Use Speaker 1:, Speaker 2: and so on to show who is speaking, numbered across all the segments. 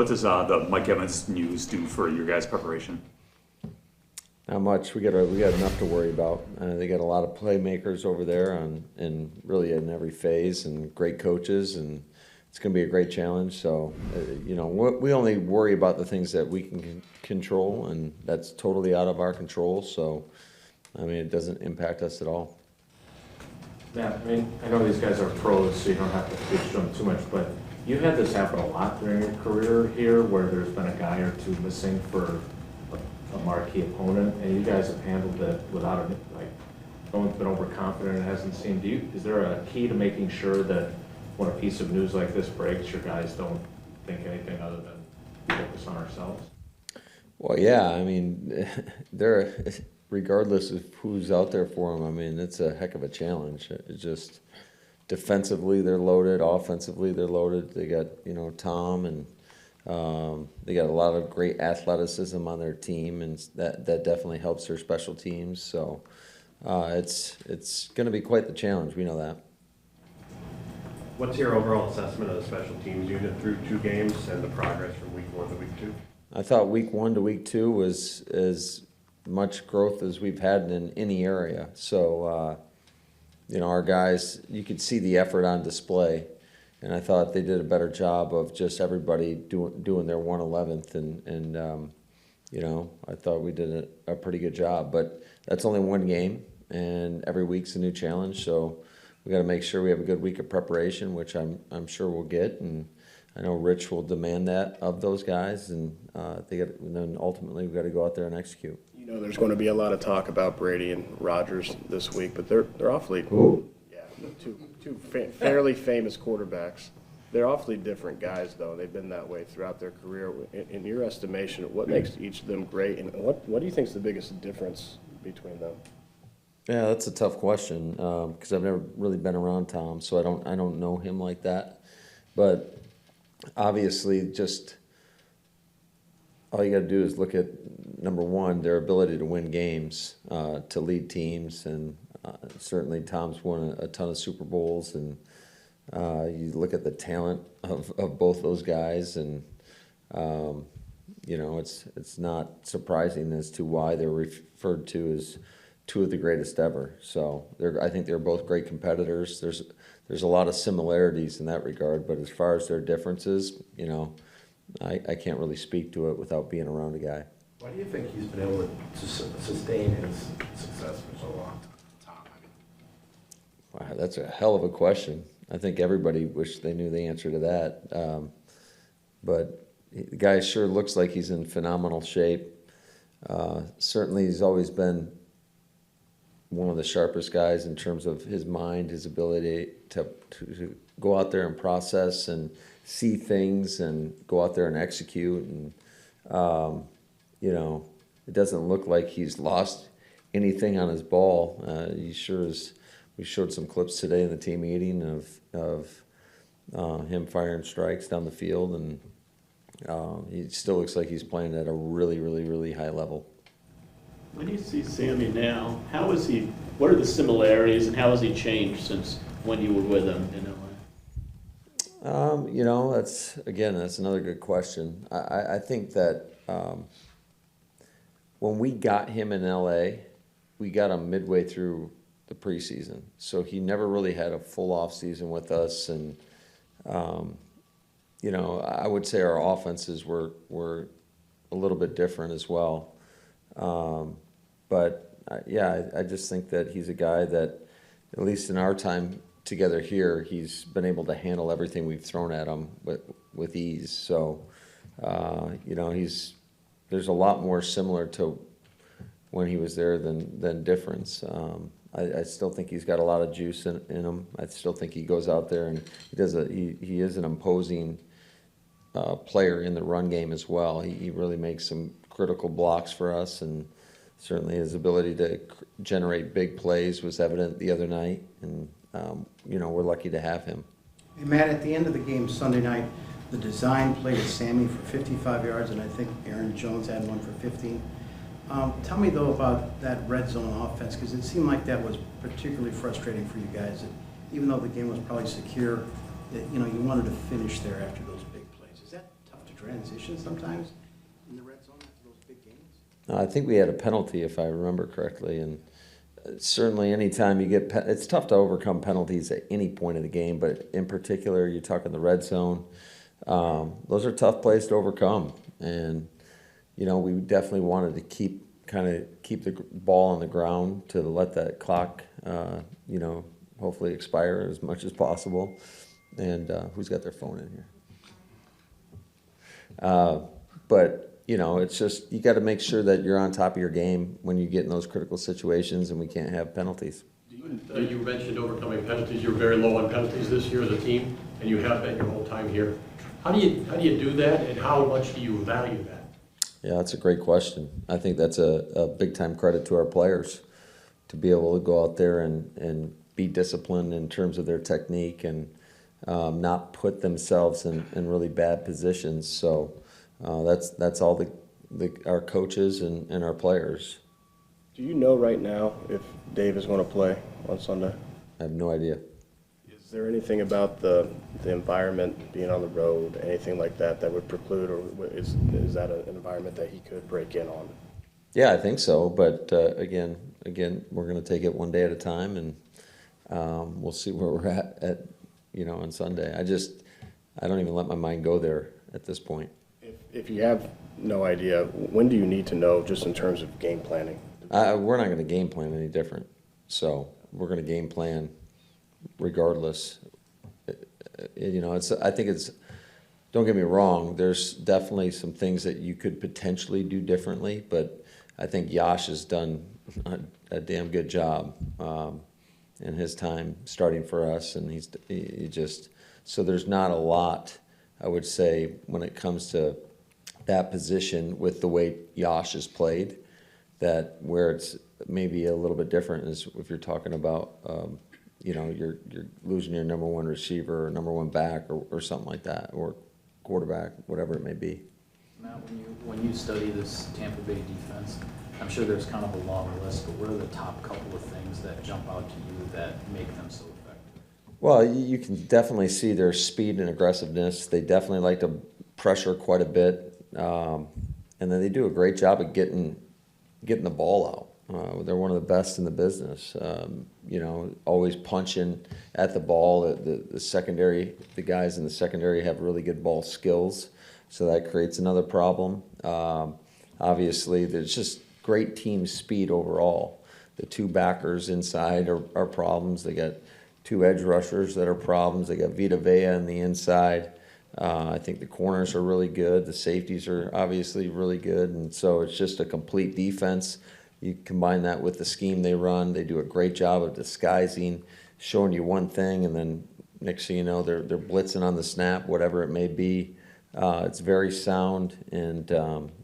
Speaker 1: What does the Mike Evans news do for your guys' preparation?
Speaker 2: Not much. We got enough to worry about. They got a lot of playmakers over there, and really in every phase, and great coaches, and it's going to be a great challenge. So, we only worry about the things that we can control, and that's totally out of our control. So, it doesn't impact us at all.
Speaker 3: Matt, I know these guys are pros, so you don't have to teach them too much, but you had this happen a lot during your career here, where there's been a guy or two missing for a marquee opponent, and you guys have handled it without no one's been overconfident. It hasn't seemed. Is there a key to making sure that when a piece of news like this breaks, your guys don't think anything other than focus on ourselves?
Speaker 2: Well, yeah. They're regardless of who's out there for them. It's a heck of a challenge. It's just defensively they're loaded, offensively they're loaded. They got Tom and. They got a lot of great athleticism on their team, and that definitely helps their special teams. So it's going to be quite the challenge. We know that.
Speaker 4: What's your overall assessment of the special teams unit through 2 games and the progress from week 1 to week 2?
Speaker 2: I thought week 1 to week 2 was as much growth as we've had in any area. So our guys, you could see the effort on display. And I thought they did a better job of just everybody doing their 1/11th, and I thought we did a pretty good job. But that's only 1 game, and every week's a new challenge. So we got to make sure we have a good week of preparation, which I'm sure we'll get, and I know Rich will demand that of those guys, and then ultimately we got to go out there and execute.
Speaker 5: There's going to be a lot of talk about Brady and Rodgers this week, but they're awfully.
Speaker 2: Ooh.
Speaker 5: Two fairly famous quarterbacks. They're awfully different guys, though. They've been that way throughout their career. In your estimation, what makes each of them great, and what do you think is the biggest difference between them?
Speaker 2: Yeah, that's a tough question because I've never really been around Tom, so I don't know him like that. But obviously, just all you got to do is look at number one, their ability to win games, to lead teams, and certainly Tom's won a ton of Super Bowls, and you look at the talent of both those guys, and it's not surprising as to why they're referred to as 2 of the greatest ever. So I think they're both great competitors. There's a lot of similarities in that regard, but as far as their differences, I can't really speak to it without being around a guy.
Speaker 4: Why do you think he's been able to sustain his success for so long?
Speaker 2: Wow, that's a hell of a question. I think everybody wished they knew the answer to that. But the guy sure looks like he's in phenomenal shape. Certainly he's always been one of the sharpest guys in terms of his mind, his ability to go out there and process and see things and go out there and execute. And, it doesn't look like he's lost anything on his ball. He sure is. We showed some clips today in the team meeting of him firing strikes down the field, and he still looks like he's playing at a really, really, really high level.
Speaker 6: When you see Sammy now, how is he? What are the similarities, and how has he changed since when you were with him in LA?
Speaker 2: That's another good question. I think that when we got him in LA, we got him midway through the preseason, so he never really had a full off season with us, and I would say our offenses were a little bit different as well, but I just think that he's a guy that, at least in our time together here, he's been able to handle everything we've thrown at him with ease. So there's a lot more similar to when he was there than difference. I still think he's got a lot of juice in him. I still think he goes out there and he is an imposing player in the run game as well. He really makes some critical blocks for us, and certainly his ability to generate big plays was evident the other night, and we're lucky to have him.
Speaker 7: Hey, Matt, at the end of the game Sunday night, the design play to Sammy for 55 yards, and I think Aaron Jones had one for 15. Tell me, though, about that red zone offense, because it seemed like that was particularly frustrating for you guys. That even though the game was probably secure, that you wanted to finish there after those big plays. Is that tough to transition sometimes in the red zone after those big games?
Speaker 2: I think we had a penalty, if I remember correctly, and certainly anytime you get, it's tough to overcome penalties at any point of the game, but in particular, you're talking the red zone. Those are tough plays to overcome, and we definitely wanted to keep the ball on the ground to let that clock, hopefully expire as much as possible. And who's got their phone in here? But it's just, you got to make sure that you're on top of your game when you get in those critical situations, and we can't have penalties.
Speaker 8: You mentioned overcoming penalties. You're very low on penalties this year as a team, and you have been your whole time here. How do you do that, and how much do you value that?
Speaker 2: Yeah, that's a great question. I think that's a big-time credit to our players to be able to go out there and be disciplined in terms of their technique and not put themselves in really bad positions. So that's all our coaches and our players.
Speaker 5: Do you know right now if Dave is going to play on Sunday?
Speaker 2: I have no idea.
Speaker 5: Is there anything about the environment, being on the road, anything like that would preclude, or is that an environment that he could break in on?
Speaker 2: Yeah, I think so. But again, we're going to take it one day at a time, and we'll see where we're at on Sunday. I don't even let my mind go there at this point.
Speaker 5: If you have no idea, when do you need to know, just in terms of game planning?
Speaker 2: We're not going to game plan any different. So we're going to game plan regardless. I think it's, don't get me wrong, there's definitely some things that you could potentially do differently, but I think Yash has done a damn good job in his time starting for us, and he just, so there's not a lot, I would say, when it comes to that position with the way Yash has played, that where it's maybe a little bit different is if you're talking about you're losing your number one receiver or number one back or something like that, or quarterback, whatever it may be.
Speaker 9: Matt, when you study this Tampa Bay defense, I'm sure there's kind of a long list, but what are the top couple of things that jump out to you that make them so effective?
Speaker 2: Well, you can definitely see their speed and aggressiveness. They definitely like to pressure quite a bit, and then they do a great job of getting the ball out. They're one of the best in the business. Always punching at the ball. The secondary, the guys in the secondary have really good ball skills, so that creates another problem. Obviously, there's just great team speed overall. The two backers inside are problems. They got two edge rushers that are problems. They got Vita Vea on the inside. I think the corners are really good. The safeties are obviously really good, and so it's just a complete defense. You combine that with the scheme they run. They do a great job of disguising, showing you one thing, and then next thing you know, they're blitzing on the snap, whatever it may be. It's very sound, and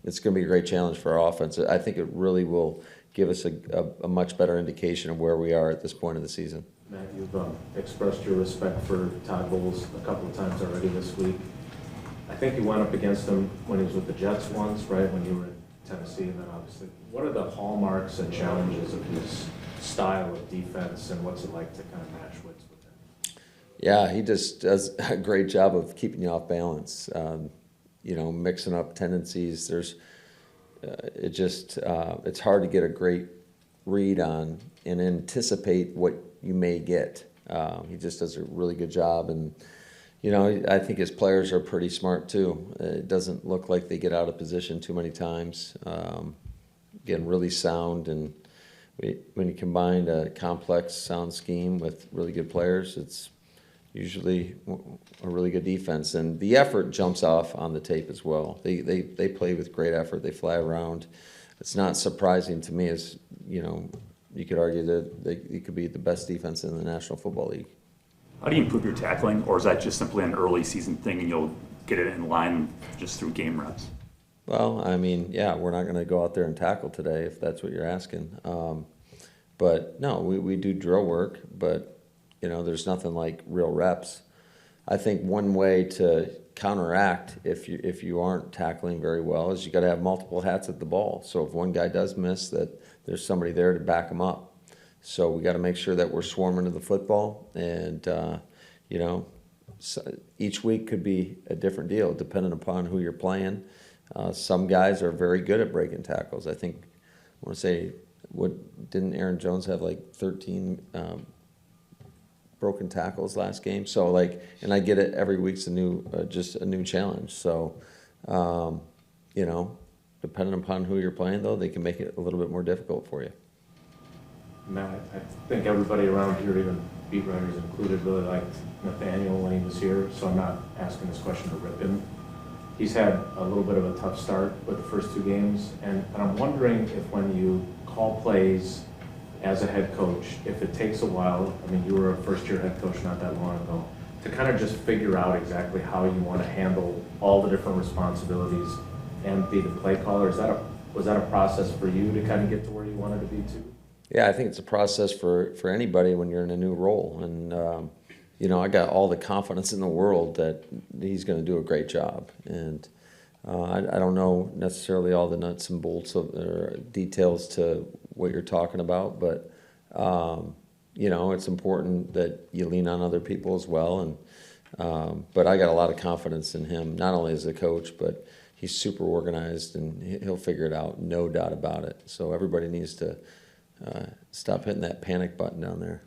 Speaker 2: it's going to be a great challenge for our offense. I think it really will give us a much better indication of where we are at this point of the season.
Speaker 3: Matt, you've expressed your respect for Todd Bowles a couple of times already this week. I think you went up against him when he was with the Jets once, right, when you were in Tennessee, and then obviously. What are the hallmarks and challenges of his style of defense, and what's it like to kind of match wits with him?
Speaker 2: Yeah, he just does a great job of keeping you off balance, mixing up tendencies. It's hard to get a great read on and anticipate what you may get. He just does a really good job, and I think his players are pretty smart too. It doesn't look like they get out of position too many times. Again, really sound, and when you combine a complex sound scheme with really good players, it's usually a really good defense. And the effort jumps off on the tape as well. They play with great effort. They fly around. It's not surprising to me, as you could argue that it could be the best defense in the National Football League.
Speaker 1: How do you improve your tackling, or is that just simply an early season thing and you'll get it in line just through game reps?
Speaker 2: Well, I mean, yeah, we're not going to go out there and tackle today if that's what you're asking. But no, we do drill work, but there's nothing like real reps. I think one way to counteract if you aren't tackling very well is you got to have multiple hats at the ball. So if one guy does miss, that there's somebody there to back him up. So we got to make sure that we're swarming to the football, and each week could be a different deal depending upon who you're playing. Some guys are very good at breaking tackles. I think, I want to say, didn't Aaron Jones have like 13 broken tackles last game? So like, and I get it, every week's just a new challenge. So, you know, depending upon who you're playing though, they can make it a little bit more difficult for you.
Speaker 3: Matt, I think everybody around here, even beat writers included, really liked Nathaniel when he was here, so I'm not asking this question to rip him. He's had a little bit of a tough start with the first 2 games, and I'm wondering if when you call plays as a head coach, if it takes a while, I mean, you were a first-year head coach not that long ago, to kind of just figure out exactly how you want to handle all the different responsibilities and be the play caller. Was that a process for you to kind of get to where you wanted to be too?
Speaker 2: Yeah, I think it's a process for anybody when you're in a new role. And, you know, I got all the confidence in the world that he's going to do a great job. And I don't know necessarily all the nuts and bolts or details to what you're talking about, but, you know, it's important that you lean on other people as well. And but I got a lot of confidence in him, not only as a coach, but he's super organized and he'll figure it out, no doubt about it. So everybody needs to stop hitting that panic button down there.